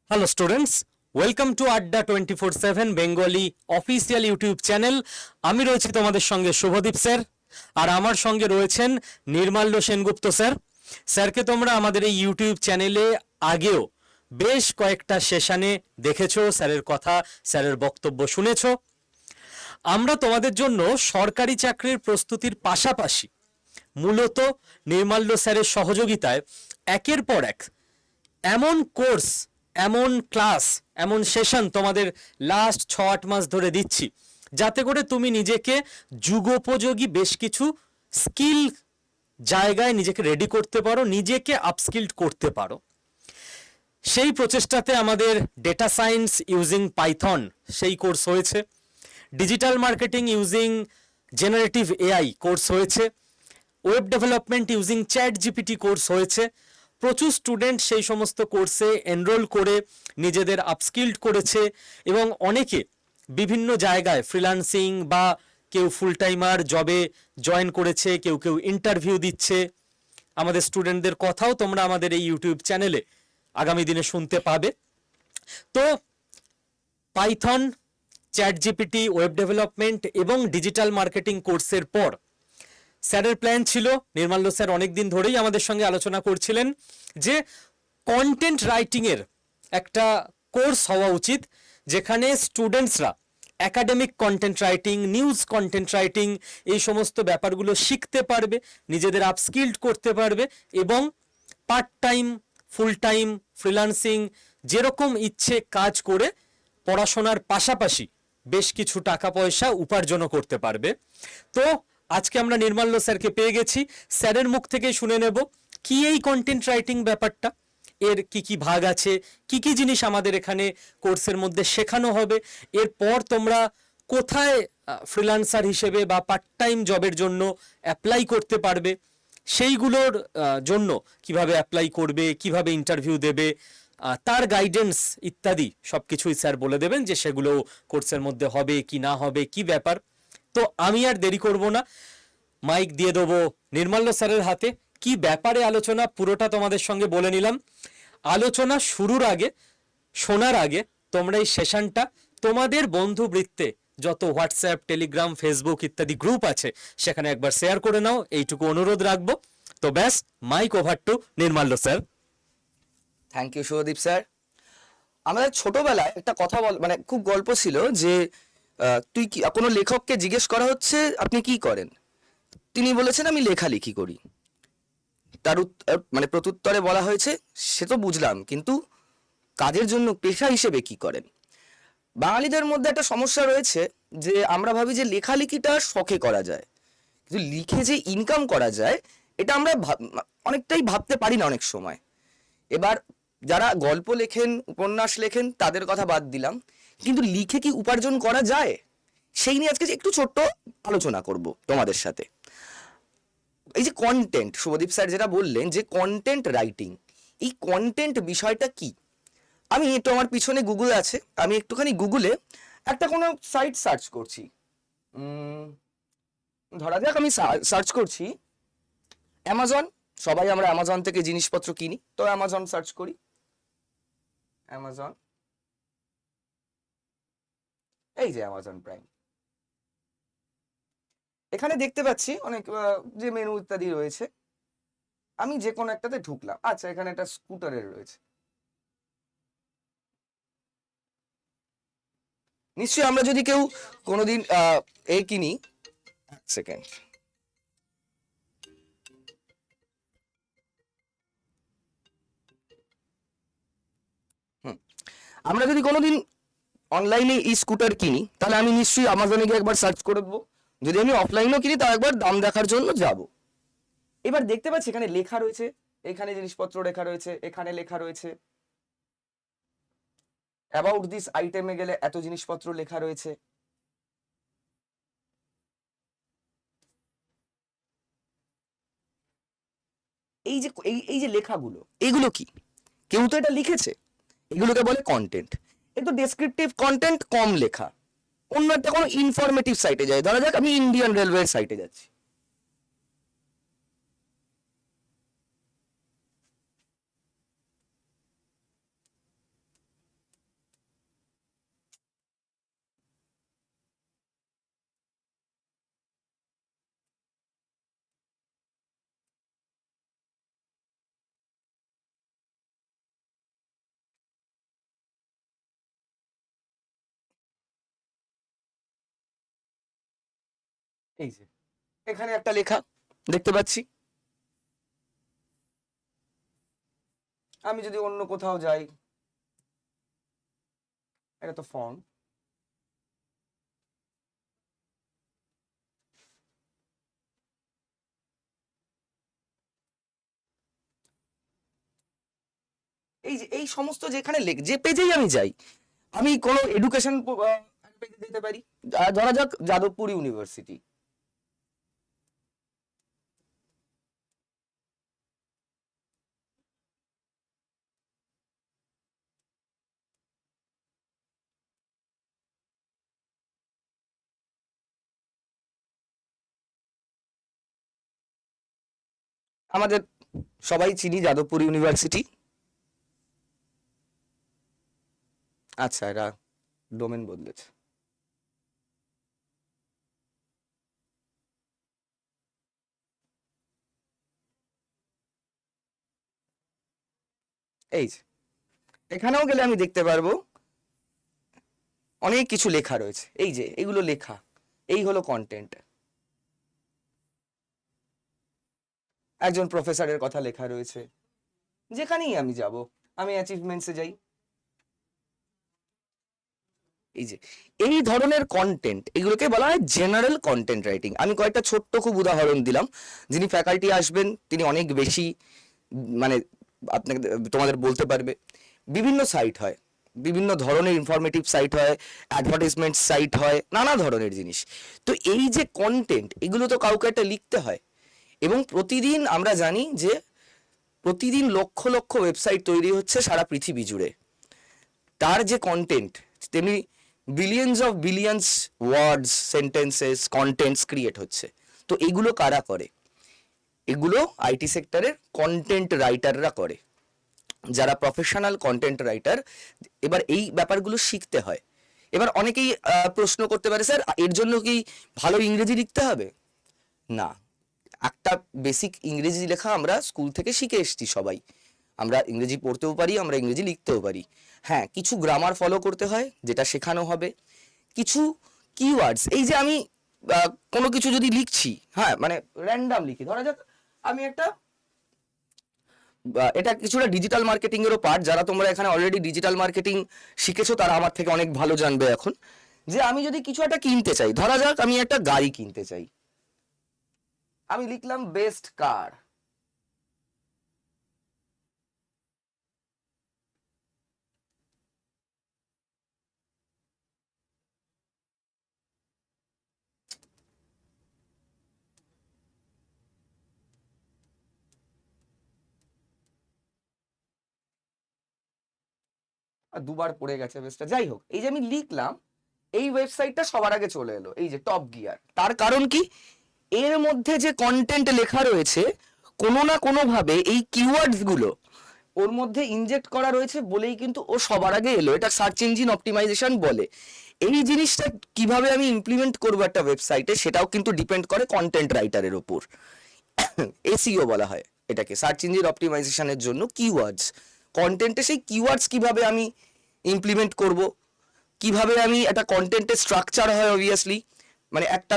Hello students, welcome to আড্ডা 24/7 Bengali official YouTube channel. আমি রয়েছি তোমাদের সঙ্গে শুভদীপ স্যার, আর আমার সঙ্গে রয়েছেন নির্মাল্য সেনগুপ্ত স্যার। স্যারকে তোমরা আমাদের এই ইউটিউব চ্যানেলে আগেও বেশ কয়েকটা সেশনে দেখেছো, স্যারের কথা, স্যারের বক্তব্য শুনেছো। আমরা তোমাদের জন্য সরকারি চাকরির প্রস্তুতির পাশাপাশি মূলত নির্মাল্য স্যারের সহযোগিতায় একের পর এক এমন কোর্স, এমন ক্লাস, এমন সেশন তোমাদের লাস্ট 6-8 মাস ধরে দিচ্ছি, যাতে করে তুমি নিজেকে যুগোপযোগী বেশ কিছু স্কিল জায়গায় নিজেকে রেডি করতে পারো, নিজেকে আপস্কিল্ড করতে পারো। সেই প্রচেষ্টাতে আমাদের ডেটা সায়েন্স ইউজিং পাইথন সেই কোর্স হয়েছে, digital marketing using generative AI course হয়েছে, web development using ChatGPT course হয়েছে। প্রচুর স্টুডেন্ট সেই সমস্ত কোর্সে এনরোল করে নিজেদের আপস্কিল্ড করেছে, এবং অনেকে বিভিন্ন জায়গায় ফ্রিল্যান্সিং বা কেউ ফুল টাইমার জবে জয়েন করেছে, কেউ কেউ ইন্টারভিউ দিচ্ছে। আমাদের স্টুডেন্টদের কথাও তোমরা আমাদের এই ইউটিউব চ্যানেলে আগামী দিনে শুনতে পাবে। তো Python, chat GPT, web development এবং ডিজিটাল মার্কেটিং কোর্সের পর স্যারের প্ল্যান ছিল, নির্মাল্য স্যার অনেকদিন ধরেই আমাদের সঙ্গে আলোচনা করছিলেন যে কন্টেন্ট রাইটিংয়ের একটা কোর্স হওয়া উচিত, যেখানে স্টুডেন্টসরা academic content writing, news content writing এই সমস্ত ব্যাপারগুলো শিখতে পারবে, নিজেদের আপস্কিল্ড করতে পারবে, এবং part time, full time, freelancing যেরকম ইচ্ছে কাজ করে পড়াশোনার পাশাপাশি বেশ কিছু টাকা পয়সা উপার্জনও করতে পারবে। তো আজকে আমরা নির্মাল্য স্যারকে পেয়ে গেছি, স্যারের মুখ থেকে শুনে নেব কি এই কন্টেন্ট রাইটিং ব্যাপারটা, এর কি কি ভাগ আছে, কি কি জিনিস আমাদের এখানে কোর্সের মধ্যে শেখানো হবে, এরপর তোমরা কোথায় ফ্রিল্যান্সার হিসেবে বা পার্ট টাইম জবের জন্য অ্যাপ্লাই করতে পারবে, সেইগুলোর জন্য কিভাবে অ্যাপ্লাই করবে, কিভাবে ইন্টারভিউ দেবে, তার গাইডেন্স ইত্যাদি সবকিছুই স্যার বলে দেবেন যে সেগুলো কোর্সের মধ্যে হবে কি না হবে, কি ব্যাপার। তো আমি আর দেরি করব না, মাইক দিয়ে দেবো নির্মাল্য স্যারের হাতে। কি ব্যাপারে আলোচনা পুরোটা তোমাদের সঙ্গে বলে নিলাম। আলোচনা শুরুর আগে, শোনার আগে তোমরা এই সেশনটা তোমাদের বন্ধু বৃত্তে যত হোয়াটসঅ্যাপ, টেলিগ্রাম, ফেসবুক ইত্যাদি গ্রুপ আছে সেখানে একবার শেয়ার করে নাও, এইটুকু অনুরোধ রাখবো। তো ব্যাস, mike over to Nirmalya sir. Thank you Subhadip sir. আমাদের ছোটবেলায় একটা কথা মানে খুব গল্প ছিল যে তুই কি, কোনো লেখককে জিজ্ঞেস করা হচ্ছে আপনি কি করেন, তিনি বলেছেন আমি লেখালেখি করি। তার মানে প্রত্যুত্তরে বলা হয়েছে সে তো বুঝলাম, কিন্তু কাজের জন্য পেশা হিসেবে কি করেন। বাঙালিদের মধ্যে একটা সমস্যা রয়েছে যে আমরা ভাবি যে লেখালেখিটা শখে করা যায়, কিন্তু লিখে যে ইনকাম করা যায় এটা আমরা অনেকটাই ভাবতে পারি না অনেক সময়। এবার যারা গল্প লেখেন, উপন্যাস লেখেন, তাদের কথা বাদ দিলাম, কিন্তু লিখে কি উপার্জন করা যায় সেই নিয়ে আজকে একটু ছোট্ট আলোচনা করব তোমাদের সাথে। এই যে কন্টেন্ট, শুভদীপ স্যার যেটা বললেন যে কন্টেন্ট রাইটিং, এই কন্টেন্ট বিষয়টা কি, আমি একটু, আমার পিছনে গুগল আছে, আমি একটুখানি গুগলে একটা কোনো সাইট সার্চ করছি। ধরা যাক আমি সার্চ করছি অ্যামাজন। সবাই আমরা অ্যামাজন থেকে জিনিসপত্র কিনি, তো অ্যামাজন সার্চ করি, অ্যামাজন, এই যে অ্যামাজন প্রাইম। এখানে দেখতে পাচ্ছি অনেক যে মেনু ইত্যাদি রয়েছে, আমি যে কোনো একটাতে ঢুকলাম। আচ্ছা, এখানে একটা স্কুটারের রয়েছে। নিশ্চয়ই আমরা যদি কেউ কোনোদিন এ কিনি, এক সেকেন্ড, আমরা যদি কোনোদিন অনলাইনে ই স্কুটার কিনি, তাহলে আমি নিশ্চয়ই আমাজনে গিয়ে একবার সার্চ করে দেবো। যদি আমি অফলাইনেও কিনি তাও একবার দাম দেখার জন্য যাব। এবার দেখতে পাচ্ছি এখানে লেখা রয়েছে, এখানে জিনিসপত্র লেখা রয়েছে, এখানে লেখা রয়েছে অ্যাবাউট দিস আইটেমে গেলে এত জিনিসপত্র লেখা রয়েছে। এই যে এই যে লেখাগুলো, এগুলো কি, কেউ তো এটা লিখেছে, এগুলোকে বলে কন্টেন্ট। একটু ডেসক্রিপটিভ কন্টেন্ট, কম লেখা। অন্য একটা কোনো ইনফরমেটিভ সাইটে যাই, ধরা যাক আমি ইন্ডিয়ান রেলওয়ের সাইটে যাচ্ছি। এই যে এখানে একটা লেখা দেখতে পাচ্ছি। আমি যদি অন্য কোথাও যাই, এটা তো ফর্ম। এই যে এই সমস্ত যেখানে যে পেজেই আমি যাই, আমি কোনো এডুকেশন পেজে যেতে পারি। ধরা যাক যাদবপুর ইউনিভার্সিটি। আমাদের সবাই চিনি যাদবপুর ইউনিভার্সিটি। আচ্ছা, এরা ডোমেন বদলেছে। এই যে এখানেও গেলে আমি দেখতে পারবো অনেক কিছু লেখা রয়েছে। এই যে এগুলো লেখা, এই হলো কন্টেন্ট। একজন প্রফেসরের কথা লেখা রয়েছে। যেখানেই আমি যাব, আমি অ্যাচিভমেন্টসে যাই, এই যে এই ধরনের কন্টেন্ট, এগুলোকে বলা হয় জেনারেল কন্টেন্ট রাইটিং। আমি কয়েকটা ছোট্ট খুব উদাহরণ দিলাম। যিনি ফ্যাকাল্টি আসবেন তিনি অনেক বেশি মানে আপনাকে তোমাদের বলতে পারবে। বিভিন্ন সাইট হয়, বিভিন্ন ধরনের ইনফরমেটিভ সাইট হয়, অ্যাডভার্টাইজমেন্ট সাইট হয়, নানা ধরনের জিনিস। তো এই যে কন্টেন্ট, এগুলো তো কাউকে একটা লিখতে হয়। এবং প্রতিদিন আমরা জানি যে প্রতিদিন লক্ষ লক্ষ ওয়েবসাইট তৈরি হচ্ছে সারা পৃথিবী জুড়ে। তার যে কন্টেন্ট, তেমনি billions of billions words, sentences, contents create হচ্ছে। তো এগুলো কারা করে? এগুলো আইটি সেক্টরের কন্টেন্ট রাইটাররা করে, যারা প্রফেশনাল কন্টেন্ট রাইটার। এবার এই ব্যাপারগুলো শিখতে হয়। এবার অনেকেই প্রশ্ন করতে পারে, স্যার এর জন্য কি ভালো ইংরেজি লিখতে হবে? না, একটা বেসিক ইংরেজি লেখা আমরা স্কুল থেকে শিখে এসেছি সবাই। আমরা ইংরেজি পড়তেও পারি, আমরা ইংরেজি লিখতেও পারি। হ্যাঁ, কিছু গ্রামার ফলো করতে হয়, যেটা শেখানো হবে। কিছু কিওয়ার্ডস, এই যে আমি কোনো কিছু যদি লিখছি, হ্যাঁ মানে র্যান্ডাম লিখি, ধরা যাক আমি একটা এটা কিছুটা ডিজিটাল মার্কেটিং এরও পার্ট। যারা তোমরা এখানে অলরেডি ডিজিটাল মার্কেটিং শিখেছো তারা আমার থেকে অনেক ভালো জানবে এখন। যে আমি যদি কিছু একটা কিনতে চাই, ধরা যাক আমি একটা গাড়ি কিনতে চাই, আমি লিখলাম বেস্ট কার। আর দুবার পড়ে গেছে বেস্টটা, যাই হোক। এই যে আমি লিখলাম, এই ওয়েবসাইটটা সবার আগে চলে এলো, এই যে টপ গিয়ার। তার কারণ কি? এর মধ্যে যে কন্টেন্ট লেখা রয়েছে, কোনো না কোনো ভাবে এই কিওয়ার্ডস গুলো ওর মধ্যে ইনজেক্ট করা রয়েছে বলেই কিন্তু ও সবার আগে এলো। এটা সার্চ ইঞ্জিন অপটিমাইজেশন বলে। এই জিনিসটা কিভাবে আমি ইমপ্লিমেন্ট করবো একটা ওয়েবসাইটে, সেটাও কিন্তু ডিপেন্ড করে কন্টেন্ট রাইটারের ওপর। এসইও বলা হয় এটাকে, সার্চ ইঞ্জিন অপটিমাইজেশনের জন্য কিওয়ার্ডস। কন্টেন্টে সেই কিওয়ার্ডস কিভাবে আমি ইমপ্লিমেন্ট করব, কিভাবে আমি একটা কন্টেন্টের স্ট্রাকচার হয় অবভিয়াসলি, মানে একটা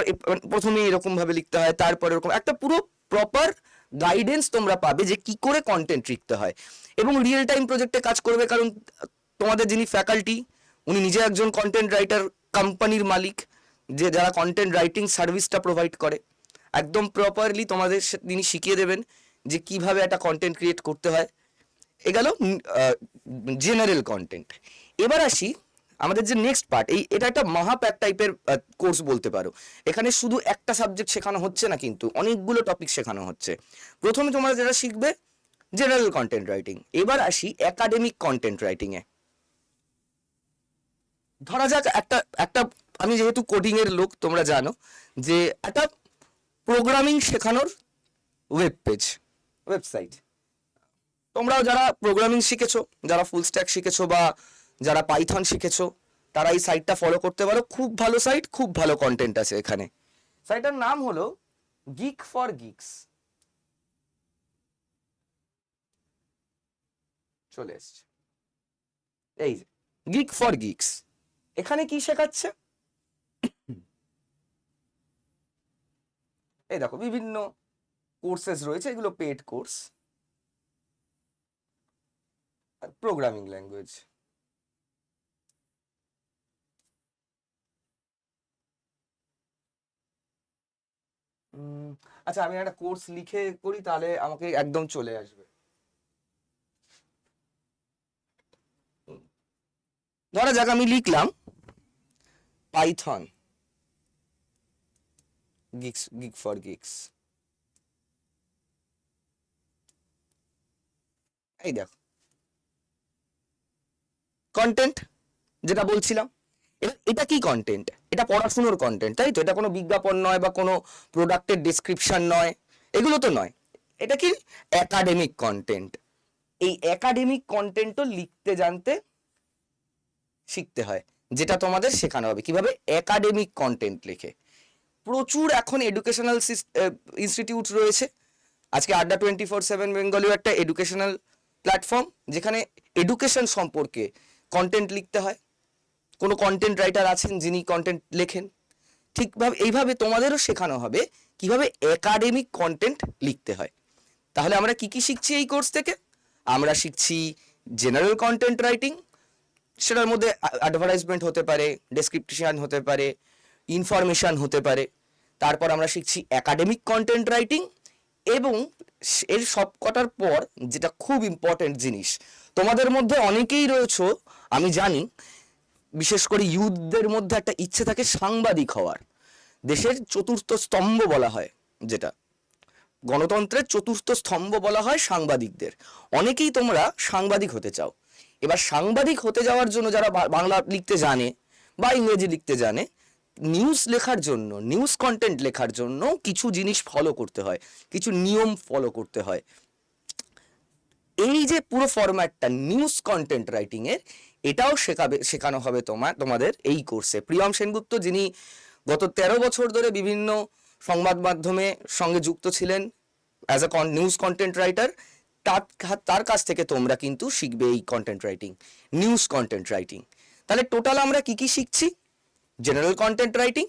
প্রথমে এরকম ভাবে লিখতে হয়, তারপরে এরকম একটা পুরো প্রপার গাইডেন্স তোমরা পাবে যে কি করে কন্টেন্ট লিখতে হয়। এবং রিয়েল টাইম প্রজেক্টে কাজ করবে, কারণ তোমাদের যিনি ফ্যাকাল্টি উনি নিজে একজন কন্টেন্ট রাইটার, কোম্পানির মালিক, যে যারা কন্টেন্ট রাইটিং সার্ভিসটা প্রোভাইড করে। একদম প্রপারলি তোমাদের তিনি শিখিয়ে দেবেন যে কিভাবে একটা কন্টেন্ট ক্রিয়েট করতে হয়। এ গেল জেনারেল কন্টেন্ট। এবার আসি আমাদের যে নেক্সট পার্ট, এটা একটা মহাপ্যাক টাইপের কোর্স বলতে পারো। এখানে শুধু একটা সাবজেক্ট শেখানো হচ্ছে না, কিন্তু অনেকগুলো টপিক শেখানো হচ্ছে। প্রথমে তোমরা যেটা শিখবে জেনারেল কন্টেন্ট রাইটিং। এবার আসি একাডেমিক কন্টেন্ট রাইটিং এ। ধরা যাক একটা একটা আমি যেহেতু কোডিং এর লোক, তোমরা জানো যে একটা প্রোগ্রামিং শেখানোর ওয়েব পেজ, ওয়েবসাইট। তোমরাও যারা প্রোগ্রামিং শিখেছো, যারা ফুল স্ট্যাক শিখেছো বা যারা পাইথন শিখেছো, তারা এই সাইটটা ফলো করতে পারো। খুব ভালো সাইট, খুব ভালো কন্টেন্ট আছে এখানে। সাইটটার নাম হলো গিক ফর গিকস। চলে এসছে এই যে গিক ফর গিকস। এখানে কি শেখাচ্ছে? এই দেখো বিভিন্ন কোর্সেস রয়েছে, এগুলো পেড কোর্স। প্রোগ্রামিং ল্যাঙ্গুয়েজ, আচ্ছা আমি একটা কোর্স লিখে করি তাহলে আমাকে একদম চলে আসবে। ধরা যাক আমি লিখলাম পাইথন গিগ ফর গিগস। এই দেখো কন্টেন্ট, যেটা বলছিলাম। এটা কি কন্টেন্ট? এটা পড়াশুনোর কন্টেন্ট, তাই তো? এটা কোনো বিজ্ঞাপন নয় বা কোনো প্রোডাক্টের ডেসক্রিপশন নয়, এগুলো তো নয়। এটা কি? Academic content. এই একাডেমিক কন্টেন্টও লিখতে জানতে শিখতে হয়, যেটা তোমাদের শেখানো হবে কিভাবে একাডেমিক কন্টেন্ট লেখে। প্রচুর এখন এডুকেশনাল ইনস্টিটিউট রয়েছে। আজকে আড্ডা 24/7 বেঙ্গলিও একটা এডুকেশনাল প্ল্যাটফর্ম, যেখানে এডুকেশন সম্পর্কে কন্টেন্ট লিখতে হয়। কোনো কন্টেন্ট রাইটার আছেন যিনি কন্টেন্ট লেখেন। ঠিকভাবে এইভাবে তোমাদেরও শেখানো হবে কিভাবে একাডেমিক কন্টেন্ট লিখতে হয়। তাহলে আমরা কি কি শিখছি এই কোর্স থেকে? আমরা শিখছি জেনারেল কন্টেন্ট রাইটিং, সেটার মধ্যে অ্যাডভার্টাইজমেন্ট হতে পারে, ডেসক্রিপশন হতে পারে, ইনফরমেশন হতে পারে। তারপর আমরা শিখছি একাডেমিক কন্টেন্ট রাইটিং, এবং এর সব কটার পর যেটা খুব ইম্পর্টেন্ট জিনিস, তোমাদের মধ্যে অনেকেই রয়েছো আমি জানি, বিশেষ করে ইউথদের মধ্যে একটা ইচ্ছে থাকে সাংবাদিক হওয়ার। দেশের চতুর্থ স্তম্ভ বলা হয়, যেটা গণতন্ত্রের চতুর্থ স্তম্ভ বলা হয় সাংবাদিকদের। অনেকেই তোমরা সাংবাদিক হতে চাও। এবার সাংবাদিক হতে যাওয়ার জন্য যারা বাংলা লিখতে জানে বা ইংরেজি লিখতে জানে, নিউজ লেখার জন্য, নিউজ কন্টেন্ট লেখার জন্য কিছু জিনিস ফলো করতে হয়, কিছু নিয়ম ফলো করতে হয়। এই যে পুরো ফরম্যাটটা নিউজ কন্টেন্ট রাইটিং এর, এটাও শেখানো হবে তোমাদের এই কোর্সে। প্রিয়ম সেনগুপ্ত, যিনি গত 13 বছর ধরে বিভিন্ন সংবাদ মাধ্যমের সঙ্গে যুক্ত ছিলেন as a news content writer, তার কাছ থেকে তোমরা কিন্তু শিখবে এই content writing, news content writing. তাহলে টোটাল আমরা কি কি শিখছি? General content writing,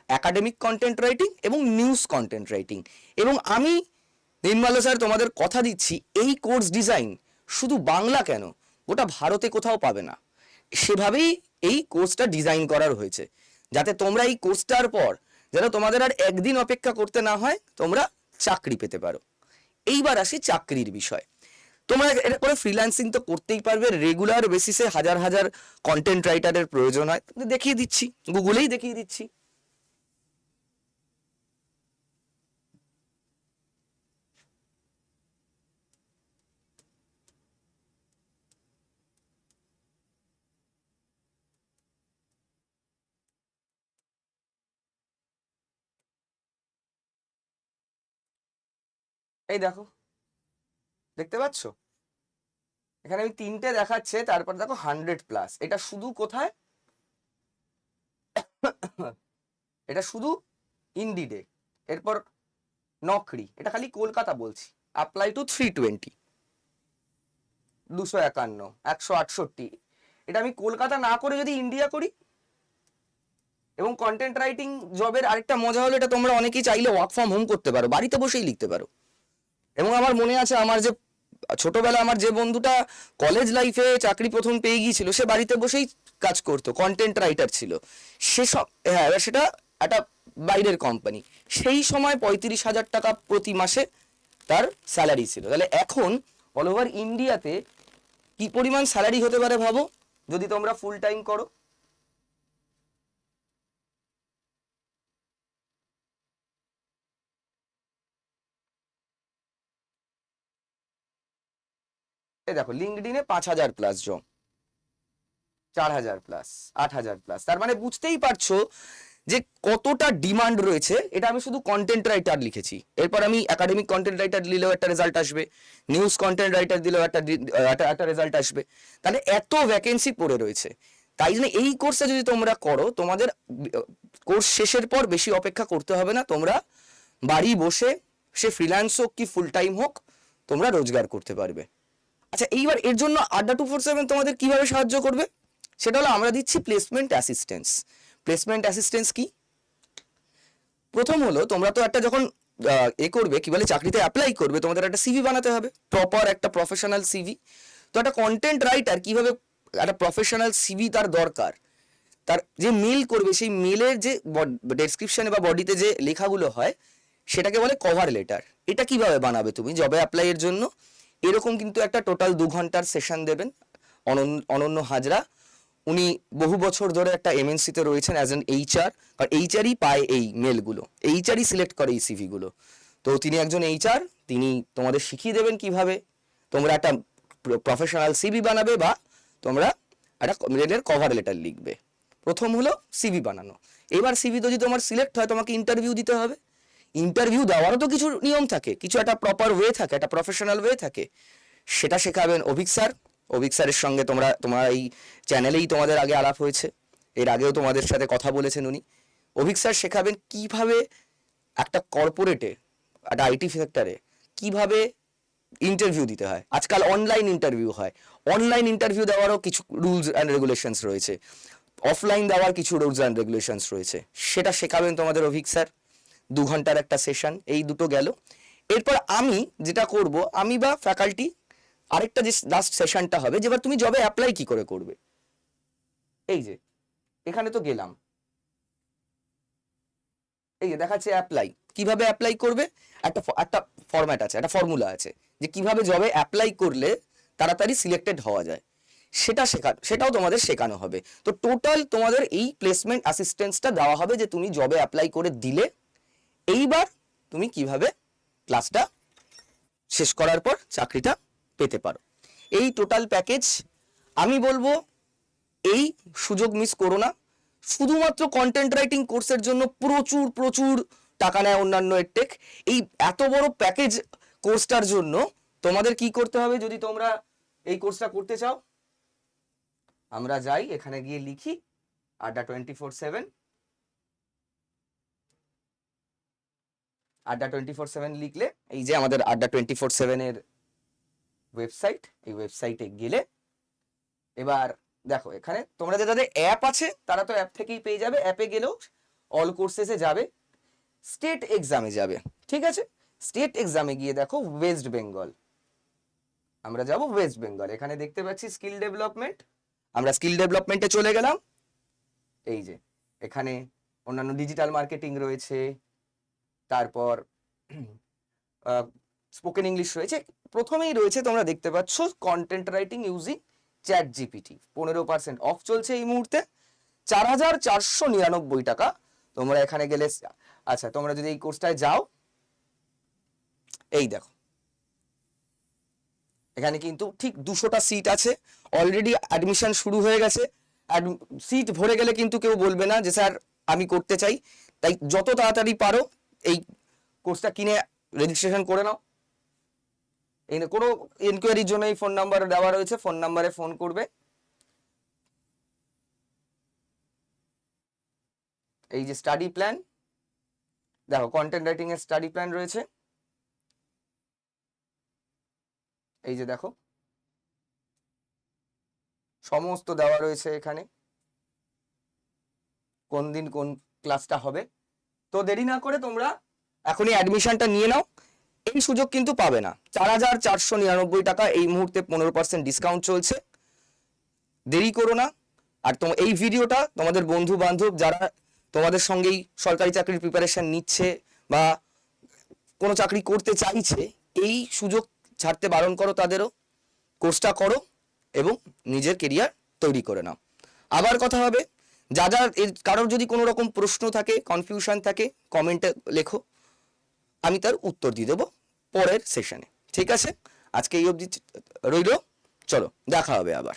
academic content writing এবং নিউজ কন্টেন্ট রাইটিং। এবং আমি নির্মল স্যার তোমাদের কথা দিচ্ছি, এই কোর্স ডিজাইন শুধু বাংলা কেন, গোটা ভারতে কোথাও পাবে না। সেভাবেই এই কোর্সটা ডিজাইন করার হয়েছে, যাতে তোমরা এই কোর্সটার পর যেন তোমাদের আর একদিন অপেক্ষা করতে না হয়, তোমরা চাকরি পেতে পারো। এইবার আসি চাকরির বিষয়। তোমরা এটা করে ফ্রিল্যান্সিং তো করতেই পারবে, রেগুলার বেসিসে হাজার হাজার কন্টেন্ট রাইটারের প্রয়োজন হয়, দেখিয়ে দিচ্ছি, গুগলেই দেখিয়ে দিচ্ছি। এই দেখো, দেখতে পাচ্ছ? এখানে আমি 3টে দেখাচ্ছে, তারপর দেখো 100+। এটা শুধু কোথায়? এটা শুধু ইন্ডিডে। এরপর নকরি, এটা খালি কলকাতা বলছি। Apply to 320, 251, 168। এটা আমি কলকাতা না করে যদি ইন্ডিয়া করি। এবং কন্টেন্ট রাইটিং জবের আরেকটা মজা হলো, এটা তোমরা অনেকেই চাইলে ওয়ার্ক ফ্রম হোম করতে পারো, বাড়িতে বসেই লিখতে পারো। এবং আমার মনে আছে, আমার যে ছোটবেলা আমার যে বন্ধুটা কলেজ লাইফে চাকরি প্রথম পেয়ে গিয়েছিল, সে বাড়িতে বসেই কাজ করতো, কন্টেন্ট রাইটার ছিল। সে সব, হ্যাঁ, এবার সেটা একটা বাইরের কোম্পানি। সেই সময় 35,000 টাকা প্রতি মাসে তার স্যালারি ছিল। তাহলে এখন অল ওভার ইন্ডিয়াতে কি পরিমাণ স্যালারি হতে পারে ভাবো, যদি তোমরা ফুল টাইম করো। এই দেখো, লিঙ্কডইনে 5,000+ জব, 4,000+, 8,000+। তার মানে বুঝতেই পারছো যে কতটা ডিমান্ড রয়েছে। এটা আমি শুধু কন্টেন্ট রাইটার লিখেছি, এরপর আমি একাডেমিক কন্টেন্ট রাইটার দিলেও একটা রেজাল্ট আসবে, নিউজ কন্টেন্ট রাইটার দিলেও একটা রেজাল্ট আসবে। তাহলে এত ভ্যাকেন্সি পড়ে রয়েছে। তাই জন্য এই কোর্সটা যদি তোমরা করো, তোমাদের কোর্স শেষের পর বেশি অপেক্ষা করতে হবে না। তোমরা বাড়ি বসে, সে ফ্রিল্যান্স হোক কি ফুল টাইম হোক, তোমরা রোজগার করতে পারবে। আচ্ছা, এইবার এর জন্য আড্ডা 247 তোমাদের কিভাবে সাহায্য করবে? সেটা হলো, আমরা দিচ্ছি প্লেসমেন্ট অ্যাসিস্ট্যান্স। প্লেসমেন্ট অ্যাসিস্ট্যান্স কি? প্রথম হলো, তোমরা তো একটা যখন করবে, কি বলে, চাকরিতে অ্যাপ্লাই করবে, তোমাদের একটা সিভি বানাতে হবে, প্রপার একটা প্রফেশনাল সিভি। তো একটা কন্টেন্ট রাইটার কিভাবে একটা প্রফেশনাল সিভি তার দরকার, তার যে মেল করবে সেই মেলের যে ডেসক্রিপশনে বা বডিতে যে লেখাগুলো হয় সেটাকে বলে কভার লেটার। এটা কিভাবে বানাবে তুমি জবে অ্যাপ্লাইয়ের জন্য, এরকম কিন্তু একটা টোটাল 2 ঘন্টার সেশন দেবেন অনন্য হাজরা। উনি বহু বছর ধরে একটা এমএনসিতে রয়েছেন as an HR, R HRE পায় এই মেলগুলো, এইচআরই সিলেক্ট করে এই সিভিগুলো। তো তিনি একজন এইচআর, তিনি তোমাদের শিখিয়ে দেবেন কিভাবে তোমরা একটা প্রফেশনাল সিভি বানাবে বা তোমরা একটা মেলের কভার লেটার লিখবে। প্রথম হলো সিভি বানানো। এবার সিভি যদি তোমার সিলেক্ট হয়, তোমাকে ইন্টারভিউ দিতে হবে। ইন্টারভিউ দেওয়ারও তো কিছু নিয়ম থাকে, কিছু একটা প্রপার ওয়ে থাকে, একটা প্রফেশনাল ওয়ে থাকে, সেটা শেখাবেন অভিক স্যার। অভিক স্যারের সঙ্গে তোমার এই চ্যানেলেই তোমাদের আগে আলাপ হয়েছে, এর আগেও তোমাদের সাথে কথা বলেছেন উনি। অভিক স্যার শেখাবেন কিভাবে একটা কর্পোরেটে, একটা আইটি সেক্টরে কিভাবে ইন্টারভিউ দিতে হয়। আজকাল অনলাইন ইন্টারভিউ হয়, অনলাইন ইন্টারভিউ দেওয়ারও কিছু রুলস অ্যান্ড রেগুলেশনস রয়েছে, অফলাইন দেওয়ার কিছু রুলস অ্যান্ড রেগুলেশনস রয়েছে, সেটা শেখাবেন তোমাদের অভিক স্যার। 2 ঘন্টার একটা সেশন, এই দুটো গেল। এরপর আমি যেটা করব, আমি বা ফ্যাকাল্টি আরেকটা যে লাস্ট সেশনটা হবে, যেবার তুমি জবে অ্যাপ্লাই কি করে করবে। এই যে এখানে তো গেলাম, এই যে দেখাচ্ছে অ্যাপ্লাই, কিভাবে অ্যাপ্লাই করবে, একটা ফরম্যাট আছে, একটা ফর্মুলা আছে যে কিভাবে জবে অ্যাপ্লাই করলে তাড়াতাড়ি সিলেক্টেড হওয়া যায়, সেটাও তোমাদের শেখানো হবে। তো টোটাল তোমাদের এই প্লেসমেন্ট অ্যাসিস্ট্যান্সটা দেওয়া হবে, যে তুমি জবে অ্যাপ্লাই করে দিলে এইবার তুমি কিভাবে ক্লাসটা শেষ করার পর চাকরিটা পেতে পারো। এই টোটাল প্যাকেজ। আমি বলবো এই সুযোগ মিস করো না। শুধুমাত্র কন্টেন্ট রাইটিং কোর্সের জন্য প্রচুর প্রচুর টাকা নেয় অন্যান্য এডটেক। এই এত বড় প্যাকেজ কোর্সটার জন্য তোমাদের কি করতে হবে, যদি তোমরা এই কোর্সটা করতে চাও, আমরা যাই এখানে গিয়ে লিখি আড্ডা 24/7, আড্ডা 24/7 লিখলে এই যে আমাদের আড্ডা 24/7 এর ওয়েবসাইট, এই ওয়েবসাইটে গেলে এবার দেখো এখানে তোমরা যাদের অ্যাপ আছে তারা তো অ্যাপ থেকেই পেয়ে যাবে, অ্যাপে গেলেও অল কোর্সেসে যাবে, স্টেট এক্সামে যাবে, ঠিক আছে। স্টেট এক্সামে গিয়ে দেখো ওয়েস্ট বেঙ্গল, আমরা যাব ওয়েস্ট বেঙ্গল। এখানে দেখতে পাচ্ছি স্কিল ডেভেলপমেন্ট, আমরা স্কিল ডেভেলপমেন্টে চলে গেলাম। এই যে এখানে অন্যান্য ডিজিটাল মার্কেটিং রয়েছে, তারপর স্পোকেন ইংলিশ রয়েছে। প্রথমেই রয়েছে তোমরা দেখতে পাচ্ছ content writing using chat GPT, 15% of চলছে এই মুহূর্তে, 4,499 টাকা। তোমরা এখানে গেলে, আচ্ছা তোমরা যদি এই কোর্সটায় যাও, এই দেখো এখানে কিন্তু ঠিক 200টা সিট আছে, অলরেডি অ্যাডমিশন শুরু হয়ে গেছে। সিট ভরে গেলে কিন্তু কেউ বলবে না যে স্যার আমি করতে চাই, তাই যত তাড়াতাড়ি পারো এই কোর্সটা কিনে রেজিস্ট্রেশন করে নাও। এই কোনো এনকোয়ারির জন্য এই ফোন নাম্বার দেওয়া রয়েছে, ফোন নাম্বারে ফোন করবে। এই যে স্টাডি প্ল্যান, দেখো কন্টেন্ট রাইটিং এর স্টাডি প্ল্যান রয়েছে, এই যে দেখো সমস্ত দেওয়া রয়েছে এখানে, কোন দিন কোন ক্লাসটা হবে। তো দেরি না করে তোমরা এখনই অ্যাডমিশনটা নিয়ে নাও। এই সুযোগ কিন্তু পাবে না, 4,499 টাকা এই মুহূর্তে 15% ডিসকাউন্ট চলছে, দেরি করো না। আর এই ভিডিওটা তোমাদের বন্ধু বান্ধব যারা তোমাদের সঙ্গেই সরকারি চাকরির প্রিপারেশন নিচ্ছে বা কোনো চাকরি করতে চাইছে, এই সুযোগ ছাড়তে বারণ করো তাদেরও। কোর্সটা করো এবং নিজের কেরিয়ার তৈরি করে নাও। আবার কথা হবে, কারোর যদি কোনো রকম প্রশ্ন থাকে, কনফিউশন থাকে, কমেন্টে লেখো, আমি তার উত্তর দিয়ে দেবো পরের সেশনে, ঠিক আছে। আজকে এই অবধি রইল, চলো দেখা হবে আবার।